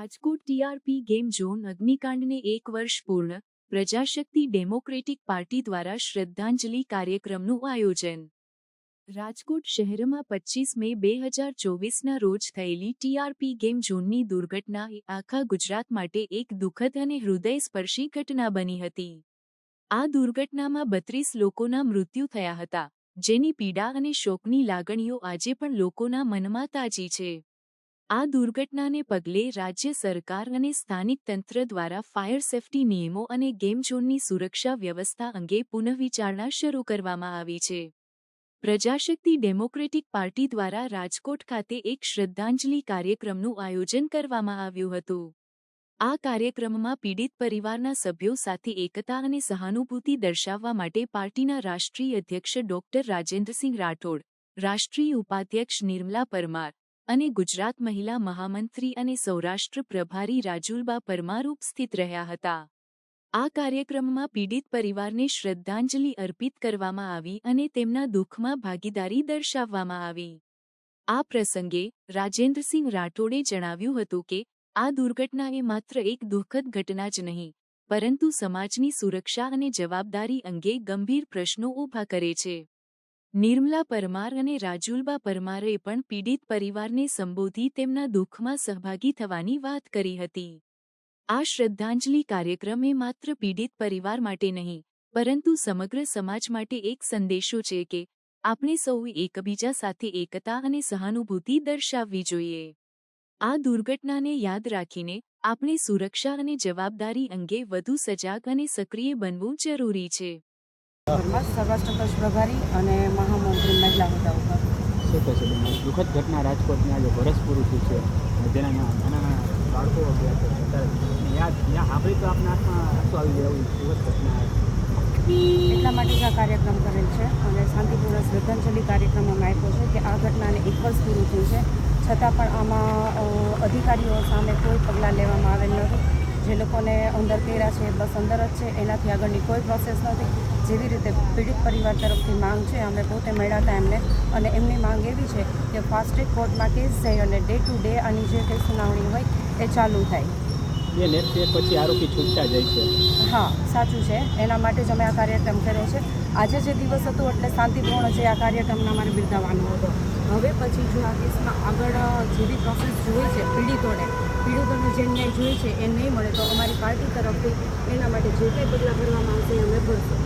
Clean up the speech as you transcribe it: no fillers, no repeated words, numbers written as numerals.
Rajkot TRP game zone અગ્નિકાંડને 1 વર્ષ પૂર્ણ, Prajashakti democratic party દ્વારા શ્રદ્ધાંજલિ કાર્યક્રમનું આયોજન। રાજકોટ શહેરમાં 25 મે 2024ના રોજ થયેલી ટીઆરપી ગેમ ઝોનની દુર્ઘટના એ આખા ગુજરાત માટે એક દુઃખદ અને હૃદયસ્પર્શી ઘટના બની હતી। આ દુર્ઘટનામાં 32 લોકોના મૃત્યુ થયા હતા, જેની પીડા અને શોકની લાગણીઓ આજે પણ લોકોના મનમાં તાજી છે। આ દુર્ઘટનાને પગલે રાજ્ય સરકાર અને સ્થાનિક તંત્ર દ્વારા ફાયર સેફટી નિયમો અને ગેમ ઝોનની સુરક્ષા વ્યવસ્થા અંગે પુનઃવિચારણા શરૂ કરવામાં આવી છે। પ્રજાશક્તિ ડેમોક્રેટિક પાર્ટી દ્વારા રાજકોટ ખાતે એક શ્રદ્ધાંજલિ કાર્યક્રમનું આયોજન કરવામાં આવ્યું હતું। આ કાર્યક્રમમાં પીડિત પરિવારના સભ્યો સાથે એકતા અને સહાનુભૂતિ દર્શાવવા માટે પાર્ટીના રાષ્ટ્રીય અધ્યક્ષ ડોક્ટર રાજેન્દ્રસિંહ રાઠોડ, રાષ્ટ્રીય ઉપાધ્યક્ષ નિર્મલા પરમાર અને ગુજરાત મહિલા મહામંત્રી અને સૌરાષ્ટ્ર પ્રભારી રાજુલબા પરમાર ઉપસ્થિત રહ્યા હતા। આ કાર્યક્રમમાં પીડિત પરિવારને શ્રદ્ધાંજલિ અર્પિત કરવામાં આવી અને તેમના દુઃખમાં ભાગીદારી દર્શાવવામાં આવી। આ પ્રસંગે રાજેન્દ્રસિંહ રાઠોડે જણાવ્યું હતું કે આ દુર્ઘટના એ માત્ર એક દુઃખદ ઘટના જ નહીં, પરંતુ સમાજની સુરક્ષા અને જવાબદારી અંગે ગંભીર પ્રશ્નો ઊભા કરે છે। નિર્મલા પરમાર અને રાજુલબા પરમારે પણ પીડિત પરિવારને સંબોધી તેમના દુઃખમાં સહભાગી થવાની વાત કરી હતી। આ શ્રદ્ધાંજલિ કાર્યક્રમ એ માત્ર પીડિત પરિવાર માટે નહીં, પરંતુ સમગ્ર સમાજ માટે એક સંદેશો છે કે આપણે સૌએ એકબીજા સાથે એકતા અને સહાનુભૂતિ દર્શાવવી જોઈએ। આ દુર્ઘટનાને યાદ રાખીને આપણે સુરક્ષા અને જવાબદારી અંગે વધુ સજાગ અને સક્રિય બનવું જરૂરી છે। સૌરાષ્ટ્ર પ્રભારી અને મહામંત્રી મહિલા હોદ્દા ઉપર શું કહેશો? દુઃખદ ઘટના રાજકોટની આજે વરસ પૂરું થયું છે, જેના નાના બાળકો યાદ સાંભળી તો આપના હાથમાં આંસુ આવી જાય એવું દુઃખદ ઘટના એટલા માટે જ આ કાર્યક્રમ કરેલ છે અને શાંતિપૂર્ણ શ્રદ્ધાંજલિ કાર્યક્રમ અમે આપ્યો છે કે આ ઘટનાને 1 વર્ષ પૂરું થયું છે, છતાં પણ આમાં અધિકારીઓ સામે કોઈ પગલાં લેવામાં આવેલ નથી। જે લોકોને અંદર કર્યા છે બસ અંદર જ છે, એનાથી આગળની કોઈ પ્રોસેસ નથી। જેવી રીતે પીડિત પરિવાર તરફથી માંગ છે, અમે પોતે મળ્યા હતા એમને, અને એમની માંગ એવી છે કે ફાસ્ટ ટ્રેક કોર્ટમાં કેસ જાય અને ડે ટુ ડે આની જે કંઈ સુનાવણી હોય એ ચાલુ થાય। એ નેક્સ્ટ ડે પછી આરોપી છૂટતા જાય છે। હા, સાચું છે, એના માટે જ અમે આ કાર્યક્રમ કર્યો છે। આજે જે દિવસ હતો એટલે શાંતિપૂર્ણ છે આ કાર્યક્રમને અમારે બિરદાવવાનો હતો। હવે પછી જો આ કેસમાં આગળ જેવી પ્રોસેસ જોઈએ છે પીડિતોને જે ન્યાય જોઈએ છે એ નહીં મળે તો અમારી પાર્ટી તરફથી એના માટે જે કંઈ પગલાં ભરવામાં આવશે એ અમે ભરશું।